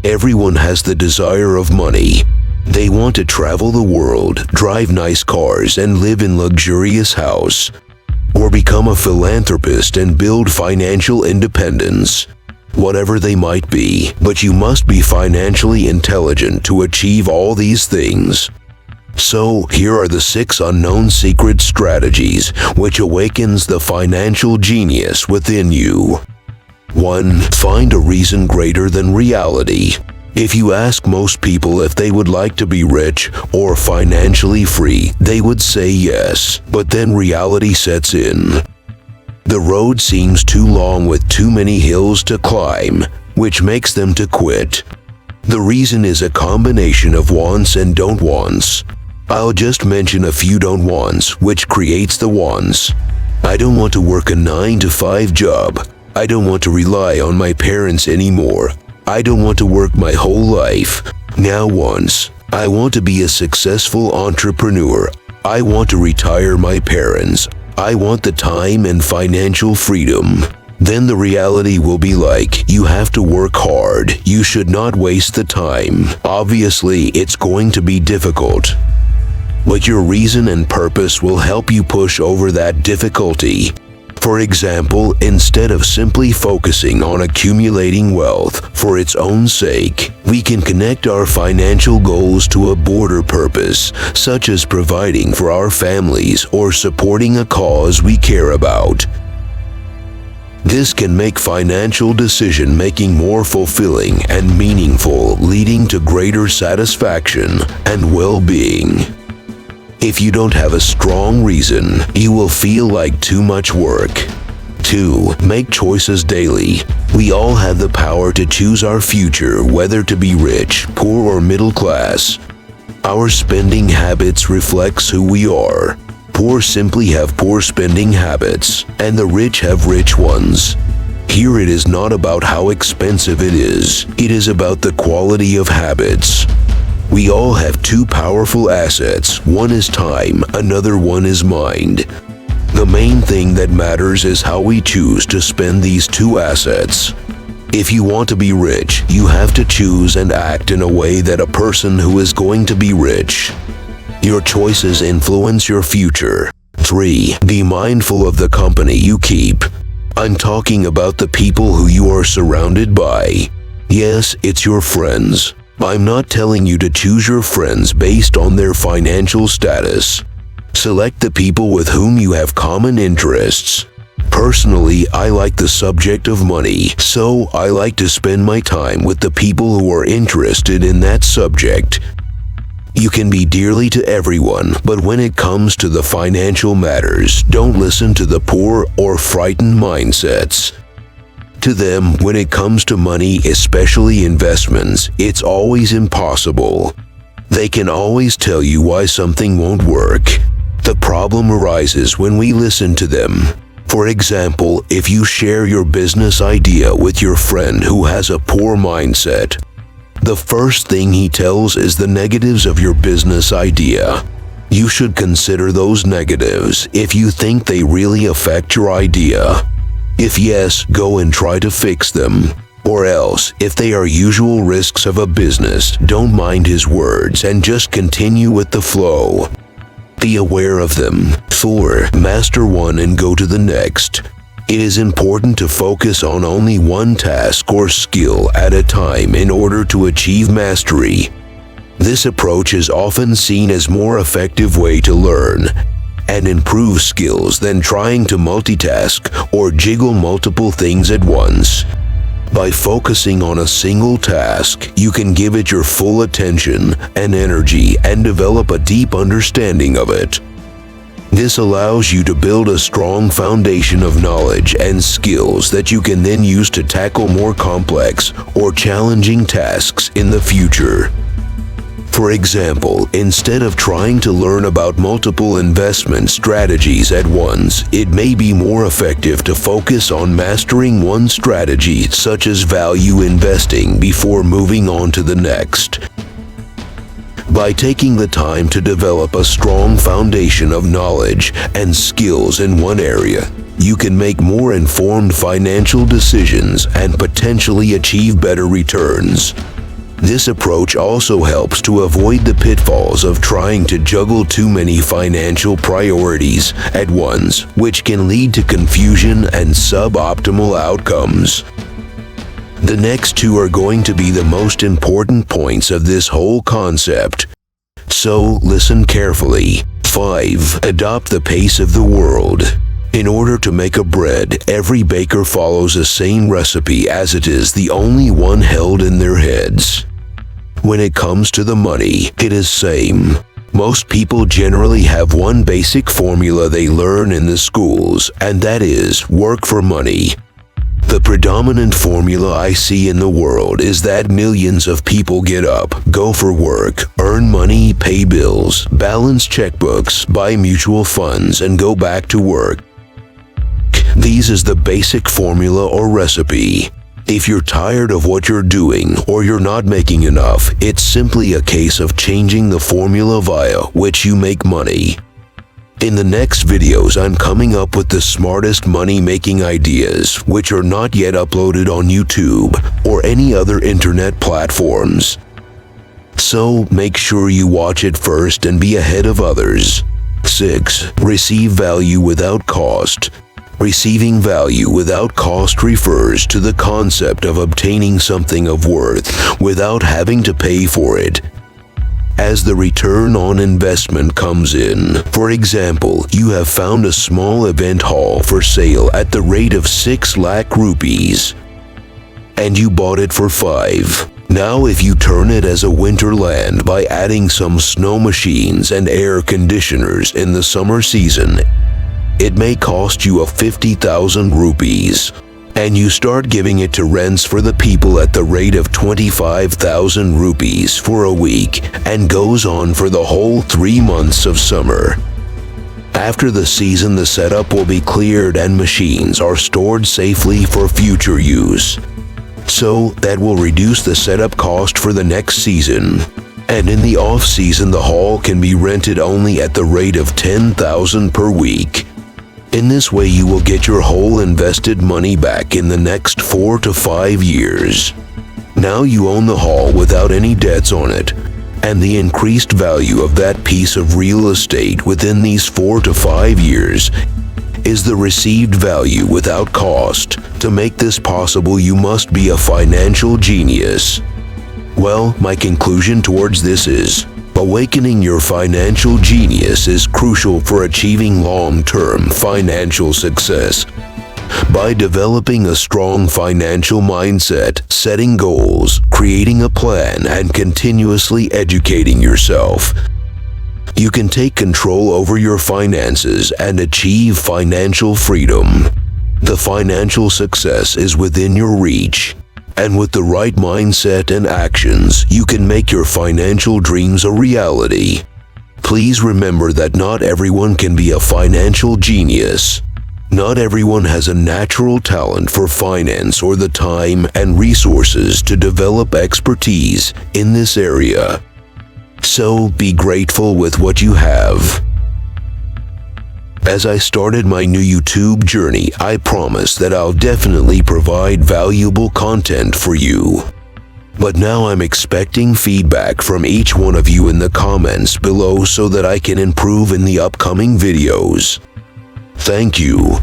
Everyone has the desire of money. They want to travel the world, drive nice cars, and live in luxurious house, or become a philanthropist and build financial independence. Whatever they might be, but you must be financially intelligent to achieve all these things. So, here are the 6 unknown secret strategies which awakens the financial genius within you. 1. Find a reason greater than reality. If you ask most people if they would like to be rich or financially free, they would say yes, but then reality sets in. The road seems too long with too many hills to climb, which makes them to quit. The reason is a combination of wants and don't wants. I'll just mention a few don't wants, which creates the wants. I don't want to work a 9-to-5 job. I don't want to rely on my parents anymore. I don't want to work my whole life. Now wants. I want to be a successful entrepreneur. I want to retire my parents. I want the time and financial freedom. Then the reality will be like, you have to work hard. You should not waste the time. Obviously, it's going to be difficult. But your reason and purpose will help you push over that difficulty. For example, instead of simply focusing on accumulating wealth for its own sake, we can connect our financial goals to a broader purpose, such as providing for our families or supporting a cause we care about. This can make financial decision-making more fulfilling and meaningful, leading to greater satisfaction and well-being. If you don't have a strong reason, you will feel like too much work. 2. Make choices daily. We all have the power to choose our future, whether to be rich, poor, or middle class. Our spending habits reflects who we are. Poor simply have poor spending habits, and the rich have rich ones. Here it is not about how expensive it is about the quality of habits. We all have 2 powerful assets. One is time, another one is mind. The main thing that matters is how we choose to spend these 2 assets. If you want to be rich, you have to choose and act in a way that a person who is going to be rich. Your choices influence your future. 3. Be mindful of the company you keep. I'm talking about the people who you are surrounded by. Yes, it's your friends. I'm not telling you to choose your friends based on their financial status. Select the people with whom you have common interests. Personally, I like the subject of money, so I like to spend my time with the people who are interested in that subject. You can be dearly to everyone, but when it comes to the financial matters, don't listen to the poor or frightened mindsets. To them, when it comes to money, especially investments, it's always impossible. They can always tell you why something won't work. The problem arises when we listen to them. For example, if you share your business idea with your friend who has a poor mindset, the first thing he tells is the negatives of your business idea. You should consider those negatives if you think they really affect your idea. If yes, go and try to fix them. Or else, if they are usual risks of a business, don't mind his words and just continue with the flow. Be aware of them. 4. Master one and go to the next. It is important to focus on only one task or skill at a time in order to achieve mastery. This approach is often seen as more effective way to learn and improve skills than trying to multitask or jiggle multiple things at once. By focusing on a single task, you can give it your full attention and energy and develop a deep understanding of it. This allows you to build a strong foundation of knowledge and skills that you can then use to tackle more complex or challenging tasks in the future. For example, instead of trying to learn about multiple investment strategies at once, it may be more effective to focus on mastering one strategy, such as value investing, before moving on to the next. By taking the time to develop a strong foundation of knowledge and skills in one area, you can make more informed financial decisions and potentially achieve better returns. This approach also helps to avoid the pitfalls of trying to juggle too many financial priorities at once, which can lead to confusion and suboptimal outcomes. The next two are going to be the most important points of this whole concept. So listen carefully. 5. Adopt the pace of the world. In order to make a bread, every baker follows a same recipe as it is the only one held in their heads. When it comes to the money, it is same. Most people generally have one basic formula they learn in the schools, and that is work for money. The predominant formula I see in the world is that millions of people get up, go for work, earn money, pay bills, balance checkbooks, buy mutual funds, and go back to work. This is the basic formula or recipe. If you're tired of what you're doing or you're not making enough, it's simply a case of changing the formula via which you make money. In the next videos, I'm coming up with the smartest money-making ideas which are not yet uploaded on YouTube or any other internet platforms. So make sure you watch it first and be ahead of others. 6. Receive value without cost. Receiving value without cost refers to the concept of obtaining something of worth without having to pay for it. As the return on investment comes in, for example, you have found a small event hall for sale at the rate of 6 lakh rupees, and you bought it for 5. Now if you turn it as a winterland by adding some snow machines and air conditioners in the summer season, it may cost you 50,000 rupees. And you start giving it to rents for the people at the rate of 25,000 rupees for a week, and goes on for the whole 3 months of summer. After the season, the setup will be cleared and machines are stored safely for future use. So that will reduce the setup cost for the next season. And in the off-season, the hall can be rented only at the rate of 10,000 per week. In this way, you will get your whole invested money back in the next 4 to 5 years. Now you own the hall without any debts on it, and the increased value of that piece of real estate within these 4 to 5 years is the received value without cost. To make this possible, you must be a financial genius. Well, my conclusion towards this is, awakening your financial genius is crucial for achieving long-term financial success. By developing a strong financial mindset, setting goals, creating a plan, and continuously educating yourself, you can take control over your finances and achieve financial freedom. The financial success is within your reach. And with the right mindset and actions, you can make your financial dreams a reality. Please remember that not everyone can be a financial genius. Not everyone has a natural talent for finance or the time and resources to develop expertise in this area. So be grateful with what you have. As I started my new YouTube journey, I promise that I'll definitely provide valuable content for you. But now I'm expecting feedback from each one of you in the comments below so that I can improve in the upcoming videos. Thank you.